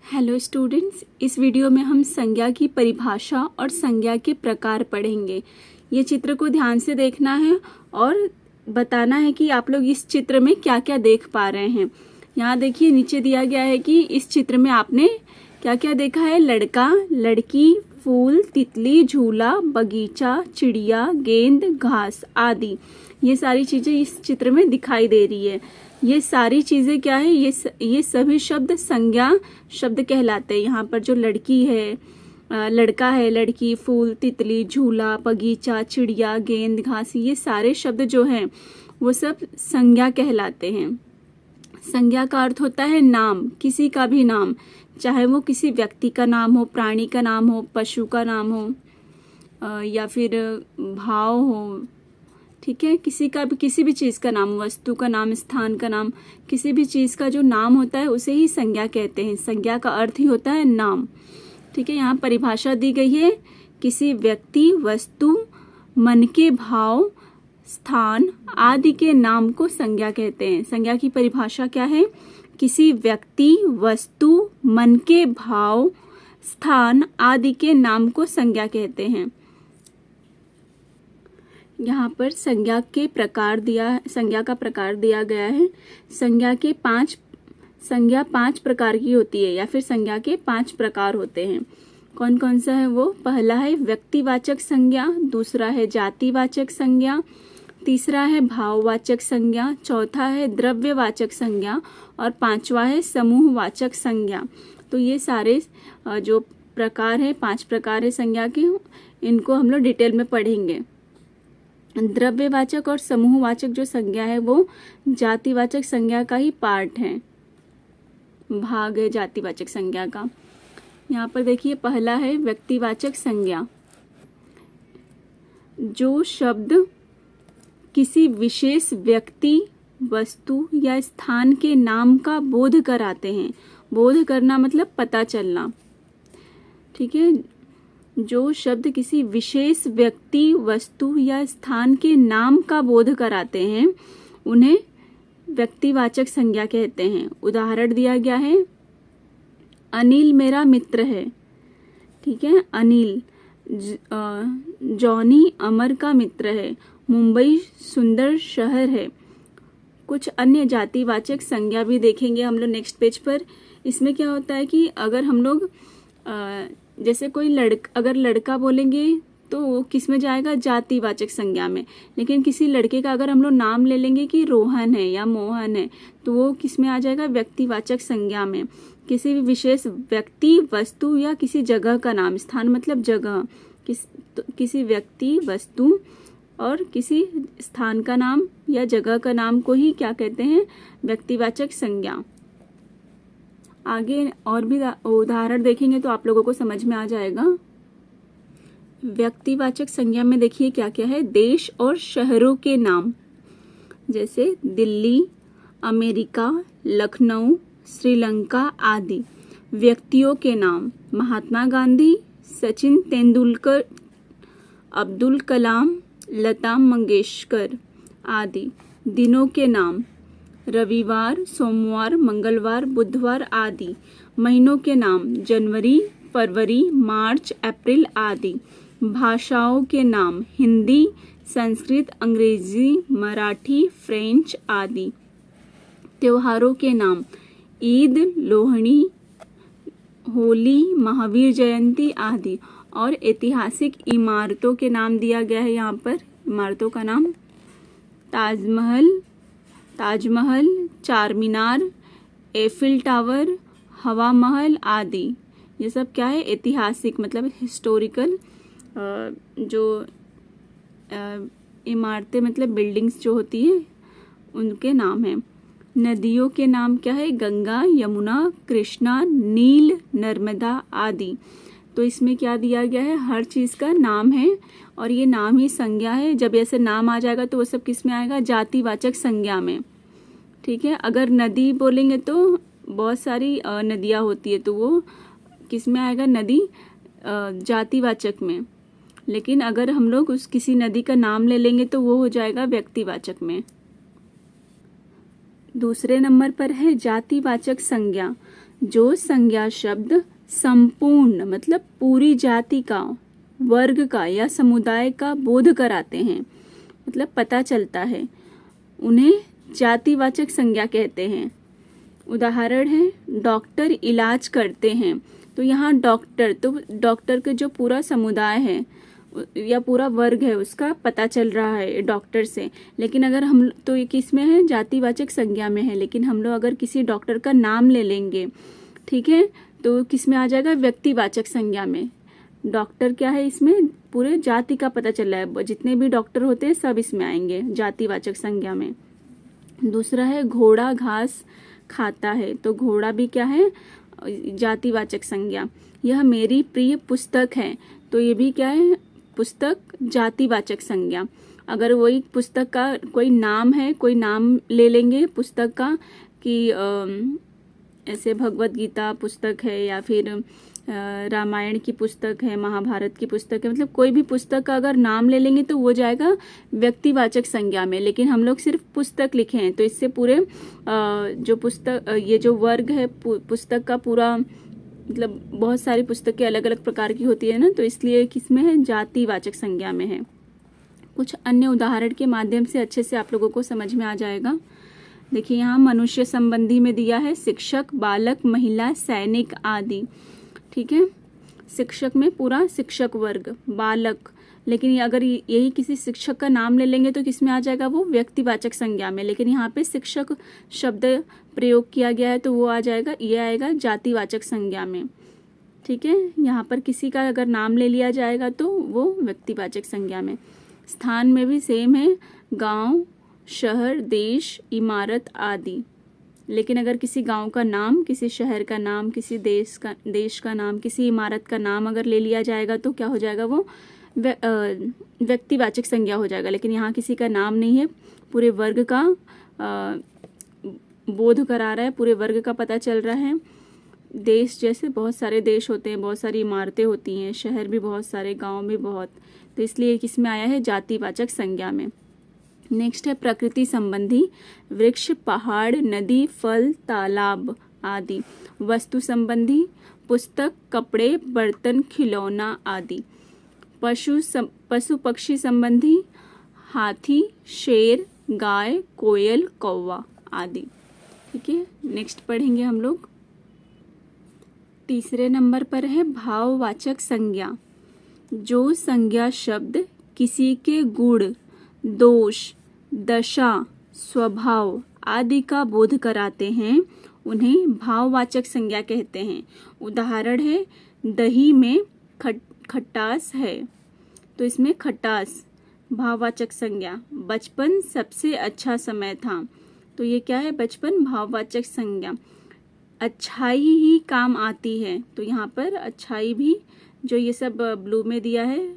Hello students, इस video में हम संज्ञा की परिभाषा और संज्ञा के प्रकार पढ़ेंगे। ये चित्र को ध्यान से देखना है और बताना है कि आप लोग इस चित्र में क्या क्या देख पा रहे हैं। यहाँ देखिए, नीचे दिया गया है कि इस चित्र में आपने क्या क्या देखा है। लड़का, लड़की, फूल, तितली, झूला, बगीचा, चिड़िया, गेंद, घास आदि। ये सारी चीजें इस चित्र में दिखाई दे रही है। ये सारी चीजें क्या है, ये सभी शब्द संज्ञा शब्द कहलाते हैं। यहाँ पर जो लड़की है, लड़का है, लड़की, फूल, तितली, झूला, बगीचा, चिड़िया, गेंद, घास, ये सारे शब्द जो हैं वो सब संज्ञा कहलाते हैं। संज्ञा का अर्थ होता है नाम, किसी का भी नाम, चाहे वो किसी व्यक्ति का नाम हो, प्राणी का नाम हो, पशु का नाम हो या फिर भाव हो। ठीक है, किसी का भी, किसी भी चीज़ का नाम, वस्तु का नाम, स्थान का नाम, किसी भी चीज़ का जो नाम होता है उसे ही संज्ञा कहते हैं। संज्ञा का अर्थ ही होता है नाम। ठीक है, यहाँ परिभाषा दी गई है, किसी व्यक्ति, वस्तु, मन के भाव, स्थान आदि के नाम को संज्ञा कहते हैं। संज्ञा की परिभाषा क्या है? किसी व्यक्ति, वस्तु, मन के भाव, स्थान आदि के नाम को संज्ञा कहते हैं। यहाँ पर संज्ञा का प्रकार दिया गया है। संज्ञा पांच प्रकार की होती है, या फिर संज्ञा के 5 प्रकार होते हैं। कौन कौन सा है वो? पहला है व्यक्तिवाचक संज्ञा, दूसरा है जातिवाचक संज्ञा, तीसरा है भाववाचक संज्ञा, चौथा है द्रव्यवाचक संज्ञा और 5वां है समूहवाचक संज्ञा। तो ये सारे जो प्रकार है, 5 प्रकार है संज्ञा के, इनको हम लोग डिटेल में पढ़ेंगे। द्रव्यवाचक और समूहवाचक जो संज्ञा है वो जातिवाचक संज्ञा का ही पार्ट है, भाग है जातिवाचक संज्ञा का। यहाँ पर देखिए, पहला है व्यक्तिवाचक संज्ञा। जो शब्द किसी विशेष व्यक्ति, वस्तु या स्थान के नाम का बोध कराते हैं। बोध करना मतलब पता चलना। ठीक है, जो शब्द किसी विशेष व्यक्ति, वस्तु या स्थान के नाम का बोध कराते हैं उन्हें व्यक्तिवाचक संज्ञा कहते हैं। उदाहरण दिया गया है, अनिल मेरा मित्र है। ठीक है, अनिल। जॉनी अमर का मित्र है। मुंबई सुंदर शहर है। कुछ अन्य जातिवाचक संज्ञा भी देखेंगे हम लोग नेक्स्ट पेज पर। इसमें क्या होता है कि अगर हम लोग जैसे कोई अगर लड़का बोलेंगे तो वो किस में जाएगा? जातिवाचक संज्ञा में। लेकिन किसी लड़के का अगर हम लोग नाम ले लेंगे कि रोहन है या मोहन है तो वो किस में आ जाएगा? व्यक्तिवाचक संज्ञा में। किसी भी विशेष व्यक्ति, वस्तु या किसी जगह का नाम, स्थान मतलब जगह, किसी व्यक्ति, वस्तु और किसी स्थान का नाम या जगह का नाम को ही क्या कहते हैं? व्यक्तिवाचक संज्ञा। आगे और भी उदाहरण देखेंगे तो आप लोगों को समझ में आ जाएगा। व्यक्तिवाचक संज्ञा में देखिए क्या क्या है। देश और शहरों के नाम, जैसे दिल्ली, अमेरिका, लखनऊ, श्रीलंका आदि। व्यक्तियों के नाम, महात्मा गांधी, सचिन तेंदुलकर, अब्दुल कलाम, लता मंगेशकर आदि। दिनों के नाम, रविवार, सोमवार, मंगलवार, बुधवार आदि। महीनों के नाम, जनवरी, फरवरी, मार्च, अप्रैल आदि। भाषाओं के नाम, हिंदी, संस्कृत, अंग्रेजी, मराठी, फ्रेंच आदि। त्योहारों के नाम, ईद, लोहड़ी, होली, महावीर जयंती आदि। और ऐतिहासिक इमारतों के नाम दिया गया है यहाँ पर। इमारतों का नाम, ताजमहल, चार मीनार, एफिल टावर, हवा महल आदि। ये सब क्या है? ऐतिहासिक मतलब हिस्टोरिकल जो इमारतें मतलब बिल्डिंग्स जो होती है उनके नाम है। नदियों के नाम क्या है? गंगा, यमुना, कृष्णा, नील, नर्मदा आदि। तो इसमें क्या दिया गया है? हर चीज़ का नाम है और ये नाम ही संज्ञा है। जब ऐसे नाम आ जाएगा तो वो सब किस में आएगा? जातिवाचक संज्ञा में। ठीक है, अगर नदी बोलेंगे तो बहुत सारी नदियाँ होती है तो वो किस में आएगा? नदी जातिवाचक में। लेकिन अगर हम लोग किसी नदी का नाम ले लेंगे तो वो हो जाएगा व्यक्तिवाचक में। दूसरे नंबर पर है जातिवाचक संज्ञा। जो संज्ञा शब्द संपूर्ण मतलब पूरी जाति का, वर्ग का या समुदाय का बोध कराते हैं, मतलब पता चलता है, उन्हें जातिवाचक संज्ञा कहते हैं। उदाहरण है डॉक्टर इलाज करते हैं। तो यहाँ डॉक्टर, तो डॉक्टर का जो पूरा समुदाय है या पूरा वर्ग है उसका पता चल रहा है डॉक्टर से। लेकिन अगर हम, तो ये किस में है, जातिवाचक संज्ञा में है। लेकिन हम लोग अगर किसी डॉक्टर का नाम ले लेंगे, ठीक है, तो किस में आ जाएगा, व्यक्तिवाचक संज्ञा में। डॉक्टर क्या है, इसमें पूरे जाति का पता चल रहा है, जितने भी डॉक्टर होते हैं सब इसमें आएंगे जातिवाचक संज्ञा में। दूसरा है घोड़ा घास खाता है। तो घोड़ा भी क्या है, जातिवाचक संज्ञा। यह मेरी प्रिय पुस्तक है। तो ये भी क्या है, पुस्तक, जातिवाचक संज्ञा। अगर वही पुस्तक का कोई नाम है, कोई नाम ले लेंगे पुस्तक का कि ऐसे भगवत गीता पुस्तक है या फिर रामायण की पुस्तक है, महाभारत की पुस्तक है, मतलब कोई भी पुस्तक का अगर नाम ले लेंगे तो वो जाएगा व्यक्तिवाचक संज्ञा में। लेकिन हम लोग सिर्फ पुस्तक लिखे हैं तो इससे पूरे जो पुस्तक, ये जो वर्ग है पुस्तक का पूरा, मतलब बहुत सारी पुस्तकें अलग अलग प्रकार की होती है ना, तो इसलिए किसमें है, जातिवाचक संज्ञा में है। कुछ अन्य उदाहरण के माध्यम से अच्छे से आप लोगों को समझ में आ जाएगा। देखिए यहाँ मनुष्य संबंधी में दिया है शिक्षक, बालक, महिला, सैनिक आदि। ठीक है, शिक्षक में पूरा शिक्षक वर्ग, बालक, लेकिन अगर यही किसी शिक्षक का नाम ले लेंगे तो किसमें आ जाएगा, वो व्यक्तिवाचक संज्ञा में। लेकिन यहाँ पे शिक्षक शब्द प्रयोग किया गया है तो वो आ जाएगा, ये आएगा जातिवाचक संज्ञा में। ठीक है, यहाँ पर किसी का अगर नाम ले लिया जाएगा तो वो व्यक्तिवाचक संज्ञा में। स्थान में भी सेम है, गांव, शहर, देश, इमारत आदि। लेकिन अगर किसी गांव का नाम, किसी शहर का नाम, किसी देश का नाम, किसी इमारत का नाम अगर ले लिया जाएगा तो क्या हो जाएगा, वो व्यक्तिवाचक संज्ञा हो जाएगा। लेकिन यहाँ किसी का नाम नहीं है, पूरे वर्ग का बोध करा रहा है, पूरे वर्ग का पता चल रहा है। देश जैसे बहुत सारे देश होते हैं, बहुत सारी इमारतें होती हैं, शहर भी बहुत सारे, गांव भी बहुत, तो इसलिए किस में आया है, जातिवाचक संज्ञा में। नेक्स्ट है प्रकृति संबंधी, वृक्ष, पहाड़, नदी, फल, तालाब आदि। वस्तु संबंधी, पुस्तक, कपड़े, बर्तन, खिलौना आदि। पशु पक्षी संबंधी, हाथी, शेर, गाय, कोयल, कौवा आदि। ठीक है, नेक्स्ट पढ़ेंगे हम लोग। तीसरे नंबर पर है भाववाचक संज्ञा। जो संज्ञा शब्द किसी के गुण, दोष, दशा, स्वभाव आदि का बोध कराते हैं उन्हें भाववाचक संज्ञा कहते हैं। उदाहरण है दही में खटास है, तो इसमें खटास भाववाचक संज्ञा। बचपन सबसे अच्छा समय था, तो ये क्या है, बचपन भाववाचक संज्ञा। अच्छाई ही काम आती है, तो यहाँ पर अच्छाई भी, जो ये सब ब्लू में दिया है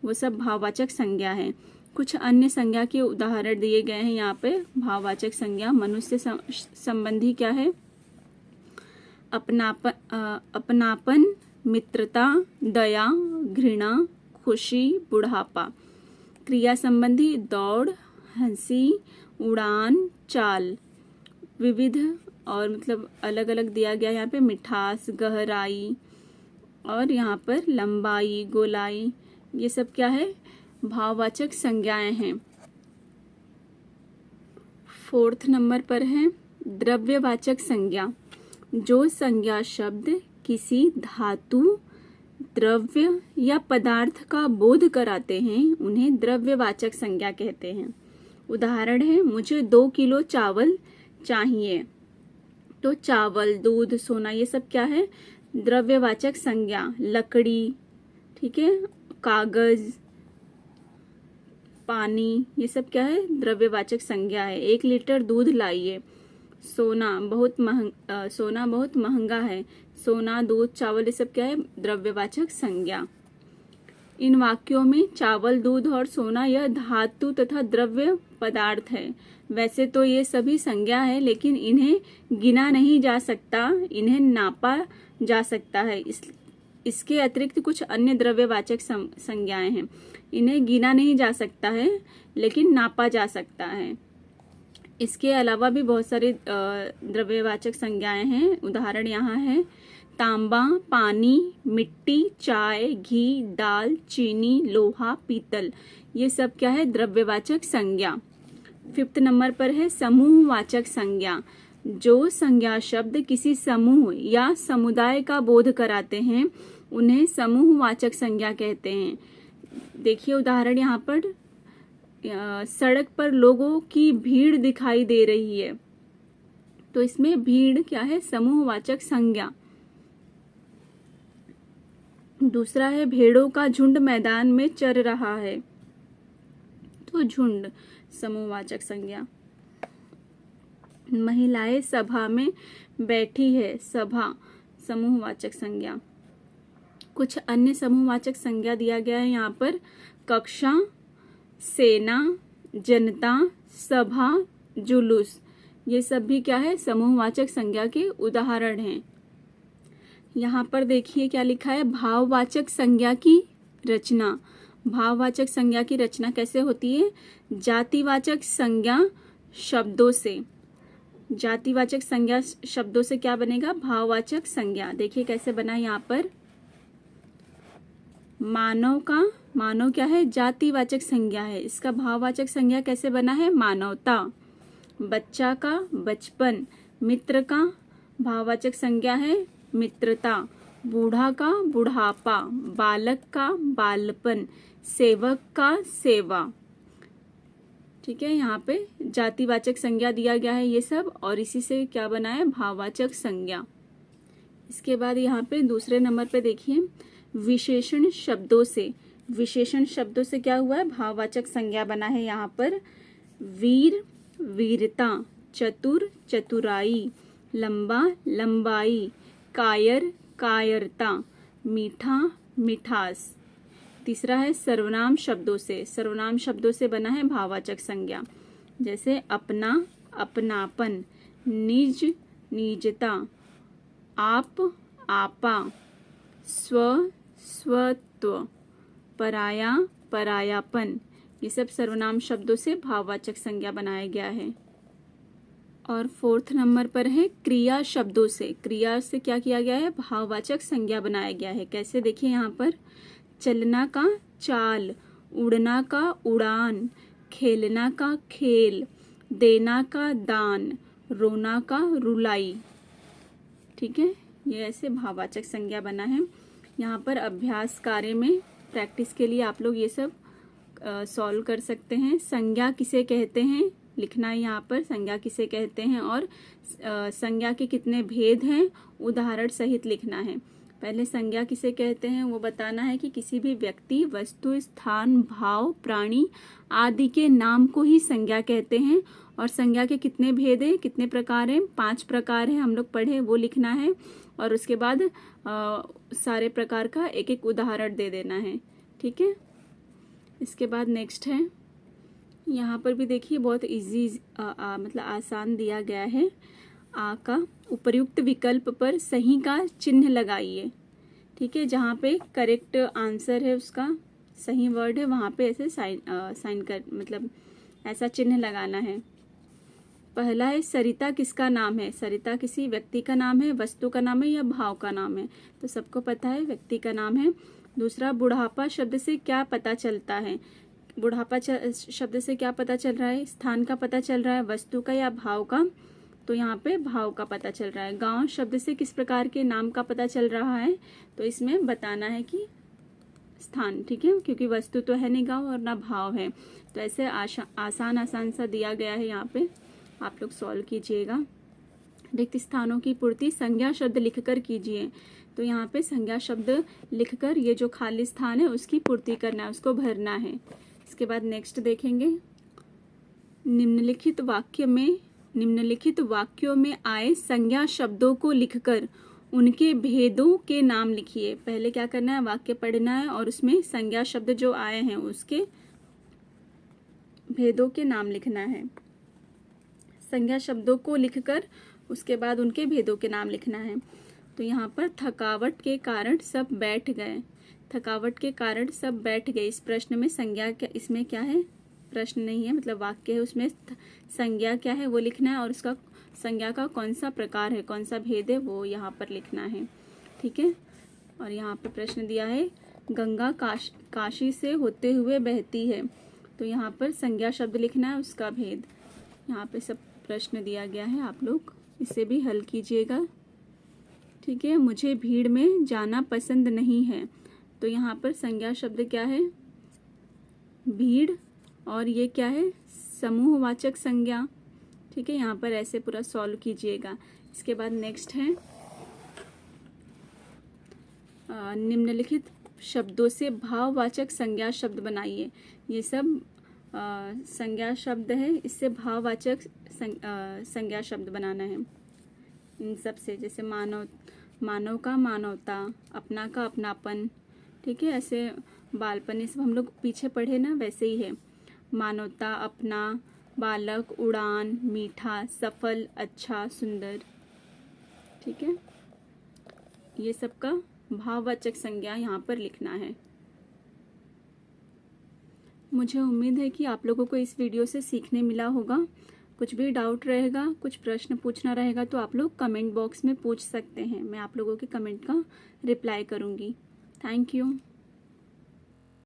वो सब भाववाचक संज्ञा है। कुछ अन्य संज्ञा के उदाहरण दिए गए हैं यहाँ पे भाववाचक संज्ञा। मनुष्य संबंधी क्या है, अपनापन, मित्रता, दया, घृणा, खुशी, बुढ़ापा। क्रिया संबंधी दौड़, हंसी, उड़ान, चाल। विविध और मतलब अलग अलग दिया गया यहाँ पे, मिठास, गहराई, और यहाँ पर लंबाई, गोलाई, ये सब क्या है, भाववाचक संज्ञाएं हैं। फोर्थ नंबर पर है द्रव्यवाचक संज्ञा। जो संज्ञा शब्द किसी धातु, द्रव्य या पदार्थ का बोध कराते हैं उन्हें द्रव्यवाचक संज्ञा कहते हैं। उदाहरण है मुझे 2 किलो चावल चाहिए, तो चावल, दूध, सोना, ये सब क्या है, द्रव्यवाचक संज्ञा। लकड़ी, ठीक है, कागज, पानी, ये सब क्या है, द्रव्यवाचक संज्ञा है। 1 लीटर दूध लाइए। सोना बहुत महंगा है। सोना, दूध, चावल, ये सब क्या है, द्रव्यवाचक संज्ञा। इन वाक्यों में चावल, दूध और सोना यह धातु तथा द्रव्य पदार्थ है। वैसे तो ये सभी संज्ञा है, लेकिन इन्हें गिना नहीं जा सकता, इन्हें नापा जा सकता है। इसके अतिरिक्त कुछ अन्य द्रव्यवाचक संज्ञाएं हैं। इन्हें गिना नहीं जा सकता है, लेकिन नापा जा सकता है। इसके अलावा भी बहुत सारे द्रव्यवाचक संज्ञाएं हैं। उदाहरण यहाँ है तांबा, पानी, मिट्टी, चाय, घी, दाल, चीनी, लोहा, पीतल। ये सब क्या है? द्रव्यवाचक संज्ञा। 5th नंबर पर है समूहवाचक संज्ञा। जो संज्ञा शब्द किसी समूह या समुदाय का बोध कराते हैं उन्हें समूहवाचक संज्ञा कहते हैं। देखिए उदाहरण यहाँ पर सड़क पर लोगों की भीड़ दिखाई दे रही है, तो इसमें भीड़ क्या है? समूहवाचक संज्ञा। दूसरा है भेड़ों का झुंड मैदान में चर रहा है, तो झुंड समूहवाचक संज्ञा। महिलाएं सभा में बैठी है, सभा समूहवाचक संज्ञा। कुछ अन्य समूहवाचक संज्ञा दिया गया है यहाँ पर कक्षा, सेना, जनता, सभा, जुलूस। ये सब भी क्या है? समूहवाचक संज्ञा के उदाहरण हैं। यहाँ पर देखिए क्या लिखा है, भाववाचक संज्ञा की रचना। भाववाचक संज्ञा की रचना कैसे होती है? जातिवाचक संज्ञा शब्दों से। जातिवाचक संज्ञा शब्दों से क्या बनेगा? भाववाचक संज्ञा। देखिए कैसे बना है यहाँ पर, मानव का, मानव क्या है? जातिवाचक संज्ञा है, इसका भाववाचक संज्ञा कैसे बना है? मानवता। बच्चा का बचपन, मित्र का भाववाचक संज्ञा है मित्रता, बूढ़ा का बुढ़ापा, बालक का बालपन, सेवक का सेवा। ठीक है, यहाँ पे जातिवाचक संज्ञा दिया गया है ये सब, और इसी से क्या बना है? भाववाचक संज्ञा। इसके बाद यहाँ पे दूसरे नंबर पे देखिए विशेषण शब्दों से। विशेषण शब्दों से क्या हुआ है? भाववाचक संज्ञा बना है यहाँ पर वीर, वीरता, चतुर, चतुराई, लंबा, लंबाई, कायर, कायरता, मीठा, मिठास। तीसरा है सर्वनाम शब्दों से। सर्वनाम शब्दों से बना है भाववाचक संज्ञा, जैसे अपना, अपनापन, निज, निजता, आप, आपा, स्व, स्वत्व, पराया, परायापन। ये सब सर्वनाम शब्दों से भाववाचक संज्ञा बनाया गया है। और 4th नंबर पर है क्रिया शब्दों से। क्रिया से क्या किया गया है? भाववाचक संज्ञा बनाया गया है। कैसे? देखिए यहाँ पर चलना का चाल, उड़ना का उड़ान, खेलना का खेल, देना का दान, रोना का रुलाई। ठीक है, ये ऐसे भाववाचक संज्ञा बना है। यहाँ पर अभ्यास कार्य में प्रैक्टिस के लिए आप लोग ये सब सॉल्व कर सकते हैं। संज्ञा किसे कहते हैं लिखना है यहाँ पर, संज्ञा किसे कहते हैं और संज्ञा के कितने भेद हैं उदाहरण सहित लिखना है। पहले संज्ञा किसे कहते हैं वो बताना है कि किसी भी व्यक्ति, वस्तु, स्थान, भाव, प्राणी आदि के नाम को ही संज्ञा कहते हैं। और संज्ञा के कितने भेद हैं, कितने प्रकार हैं? 5 प्रकार हैं, हम लोग पढ़े, वो लिखना है। और उसके बाद सारे प्रकार का एक एक उदाहरण दे देना है। ठीक है, इसके बाद नेक्स्ट है, यहाँ पर भी देखिए बहुत इजी मतलब आसान दिया गया है। आ का उपर्युक्त विकल्प पर सही का चिन्ह लगाइए। ठीक है, जहाँ पे करेक्ट आंसर है उसका सही वर्ड है वहाँ पे ऐसे साइन कर मतलब ऐसा चिन्ह लगाना है। पहला है सरिता किसका नाम है? सरिता किसी व्यक्ति का नाम है, वस्तु का नाम है या भाव का नाम है? तो सबको पता है व्यक्ति का नाम है। दूसरा, बुढ़ापा शब्द से क्या पता चलता है? बुढ़ापा शब्द से क्या पता चल रहा है? स्थान का पता चल रहा है, वस्तु का या भाव का? तो यहाँ पे भाव का पता चल रहा है। गांव शब्द से किस प्रकार के नाम का पता चल रहा है? तो इसमें बताना है कि स्थान। ठीक है, क्योंकि वस्तु तो है नहीं गांव और ना भाव है। तो ऐसे आसान सा दिया गया है, यहाँ पे आप लोग सॉल्व कीजिएगा। रिक्त स्थानों की पूर्ति संज्ञा शब्द लिखकर कीजिए। तो यहाँ पे संज्ञा शब्द लिखकर ये जो खाली स्थान है उसकी पूर्ति करना है, उसको भरना है। इसके बाद नेक्स्ट देखेंगे, निम्नलिखित वाक्यों में आए संज्ञा शब्दों को लिखकर उनके भेदों के नाम लिखिए। पहले क्या करना है? वाक्य पढ़ना है और उसमें संज्ञा शब्द जो आए हैं उसके भेदों के नाम लिखना है। संज्ञा शब्दों को लिखकर उसके बाद उनके भेदों के नाम लिखना है। तो यहाँ पर थकावट के कारण सब बैठ गए। थकावट के कारण सब बैठ गए, इस प्रश्न में संज्ञा इसमें क्या है? प्रश्न नहीं है, मतलब वाक्य है, उसमें संज्ञा क्या है वो लिखना है और उसका संज्ञा का कौन सा प्रकार है, कौन सा भेद है वो यहाँ पर लिखना है। ठीक है। और यहाँ पर प्रश्न दिया है गंगा काशी से होते हुए बहती है, तो यहाँ पर संज्ञा शब्द लिखना है, उसका भेद। यहाँ पे सब प्रश्न दिया गया है, आप लोग इसे भी हल कीजिएगा। ठीक है। मुझे भीड़ में जाना पसंद नहीं है, तो यहाँ पर संज्ञा शब्द क्या है, भीड़, और ये क्या है, समूहवाचक संज्ञा। ठीक है। यहाँ पर ऐसे पूरा सॉल्व कीजिएगा। इसके बाद नेक्स्ट है निम्नलिखित शब्दों से भाववाचक संज्ञा शब्द बनाइए। ये सब संज्ञा शब्द है, इससे भाववाचक संज्ञा शब्द बनाना है इन सब से, जैसे मानव का मानवता, अपना का अपनापन। ठीक है। ऐसे बालपन, ये सब हम लोग पीछे पढ़े ना, वैसे ही है। मानवता, अपना, बालक, उड़ान, मीठा, सफल, अच्छा, सुंदर। ठीक है। ये सब का भाववाचक संज्ञा यहाँ पर लिखना है। मुझे उम्मीद है कि आप लोगों को इस वीडियो से सीखने मिला होगा। कुछ भी डाउट रहेगा, कुछ प्रश्न पूछना रहेगा तो आप लोग कमेंट बॉक्स में पूछ सकते हैं, मैं आप लोगों के कमेंट का रिप्लाई करूँगी। Thank you.